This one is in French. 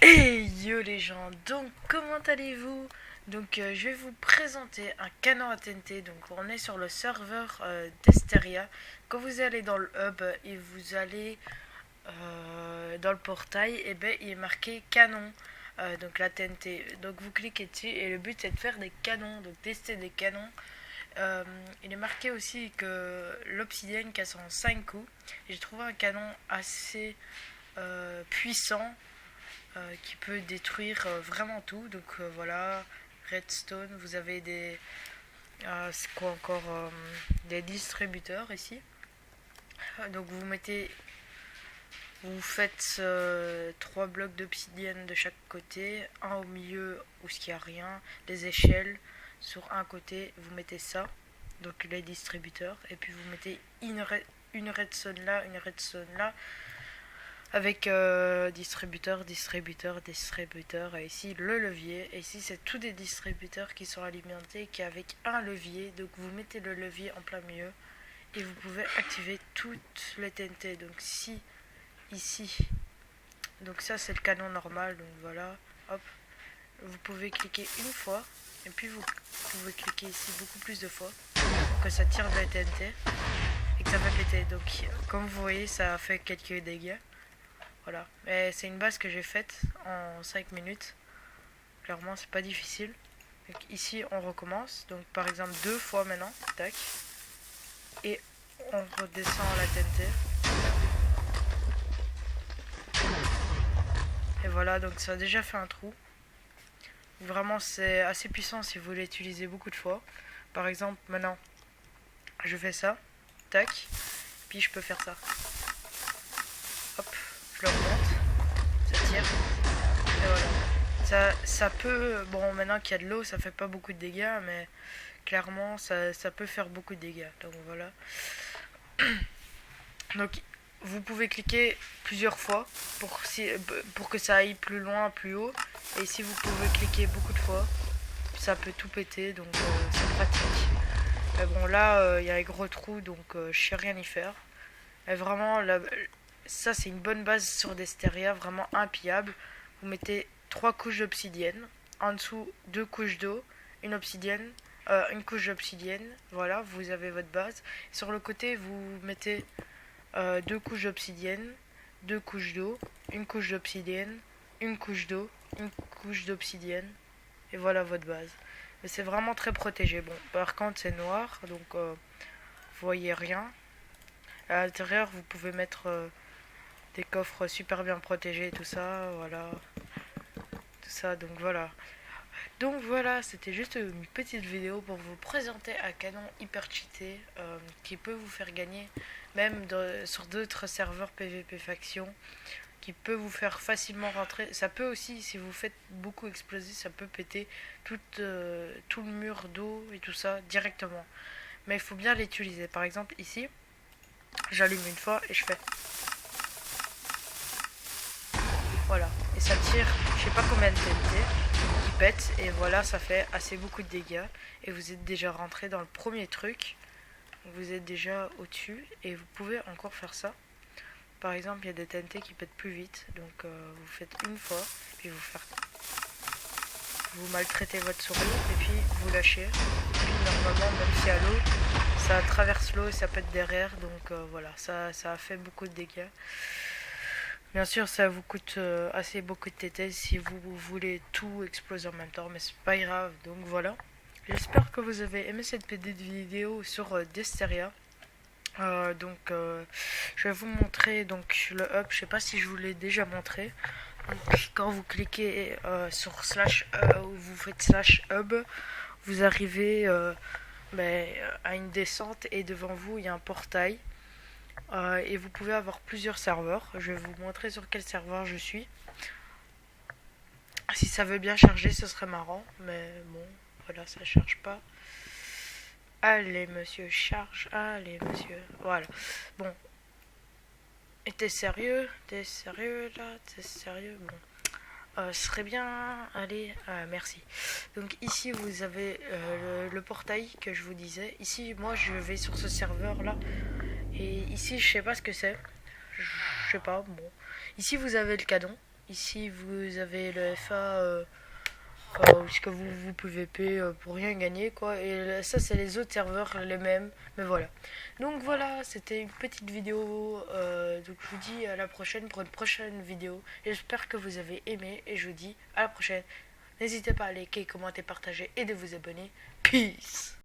Hey yo les gens, donc comment allez-vous? Donc je vais vous présenter un canon à TNT. Donc on est sur le serveur d'Esteria. Quand vous allez dans le hub et vous allez dans le portail, et ben il est marqué canon. Donc la TNT. Donc vous cliquez dessus et le but c'est de faire des canons, donc tester des canons. Il est marqué aussi que l'obsidienne casse en 5 coups. J'ai trouvé un canon assez puissant qui peut détruire vraiment tout. Donc voilà, redstone, vous avez des c'est quoi encore des distributeurs ici. Donc vous faites 3 blocs d'obsidienne de chaque côté, un au milieu où il n'y a rien, des échelles sur un côté, vous mettez ça, donc les distributeurs, et puis vous mettez une redstone là, une redstone là, avec distributeur, et ici le levier. Et ici c'est tous des distributeurs qui sont alimentés qu'avec un levier. Donc vous mettez le levier en plein milieu et vous pouvez activer toutes les TNT. Donc si ici, donc ça c'est le canon normal, donc voilà, hop, vous pouvez cliquer une fois et puis vous pouvez cliquer ici beaucoup plus de fois pour que ça tire de la TNT et que ça va péter. Donc comme vous voyez, ça fait quelques dégâts. Voilà, mais c'est une base que j'ai faite en 5 minutes. Clairement, c'est pas difficile. Donc, ici, on recommence. Donc, par exemple, 2 fois maintenant. Tac. Et on redescend la TNT. Et voilà, donc ça a déjà fait un trou. Vraiment, c'est assez puissant si vous l'utilisez beaucoup de fois. Par exemple, maintenant, je fais ça. Tac. Puis je peux faire ça. Hop. Je le remonte, ça tire, et voilà. Ça peut, bon maintenant qu'il y a de l'eau, ça fait pas beaucoup de dégâts, mais clairement ça peut faire beaucoup de dégâts. Donc voilà. Donc vous pouvez cliquer plusieurs fois pour que ça aille plus loin, plus haut. Et si vous pouvez cliquer beaucoup de fois, ça peut tout péter, donc c'est pratique. Mais bon là, il y a un gros trou, donc je sais rien y faire. Mais vraiment, ça c'est une bonne base sur Desteria, vraiment impillable. Vous mettez 3 couches d'obsidienne, en dessous 2 couches d'eau, une couche d'obsidienne, voilà, vous avez votre base. Sur le côté, vous mettez 2 couches d'obsidienne, 2 couches d'eau, une couche d'obsidienne, une couche d'eau, une couche d'obsidienne, et voilà votre base. Mais c'est vraiment très protégé. Bon, par contre c'est noir, donc vous voyez rien. À l'intérieur, vous pouvez mettre des coffres super bien protégés, tout ça, voilà. Tout ça, donc voilà. Donc voilà, c'était juste une petite vidéo pour vous présenter un canon hyper cheaté qui peut vous faire gagner, même sur d'autres serveurs PVP faction, qui peut vous faire facilement rentrer. Ça peut aussi, si vous faites beaucoup exploser, ça peut péter tout le mur d'eau et tout ça directement. Mais il faut bien l'utiliser. Par exemple, ici, j'allume une fois et je fais. Voilà. Et ça tire, je sais pas combien de TNT qui pète. Et voilà, ça fait assez beaucoup de dégâts. Et vous êtes déjà rentré dans le premier truc. Vous êtes déjà au-dessus. Et vous pouvez encore faire ça. Par exemple, il y a des TNT qui pètent plus vite. Donc vous faites une fois. Puis vous maltraitez votre souris. Et puis vous lâchez. Et puis normalement, même si à l'eau, ça traverse l'eau et ça pète derrière. Donc voilà, ça a fait beaucoup de dégâts. Bien sûr, ça vous coûte assez beaucoup de TT si vous voulez tout exploser en même temps, mais c'est pas grave. Donc voilà. J'espère que vous avez aimé cette petite vidéo sur Desteria. Je vais vous montrer donc le hub. Je sais pas si je vous l'ai déjà montré. Donc, quand vous cliquez sur slash vous faites slash hub, vous arrivez à une descente et devant vous il y a un portail. Et vous pouvez avoir plusieurs serveurs. Je vais vous montrer sur quel serveur je suis. Si ça veut bien charger, ce serait marrant. Mais bon, voilà, ça charge pas. Allez, monsieur, charge. Allez, monsieur. Voilà. Bon. Et t'es sérieux? T'es sérieux là? T'es sérieux? Bon. Ce serait bien. Allez, merci. Donc ici vous avez le portail que je vous disais. Ici, moi je vais sur ce serveur là. Et ici, je sais pas ce que c'est. Je sais pas, bon. Ici, vous avez le canon. Ici vous avez le FA puisque vous pouvez payer pour rien gagner quoi. Et ça c'est les autres serveurs les mêmes. Mais voilà. Donc voilà, c'était une petite vidéo. Donc je vous dis à la prochaine pour une prochaine vidéo. J'espère que vous avez aimé et je vous dis à la prochaine. N'hésitez pas à liker, commenter, partager et de vous abonner. Peace.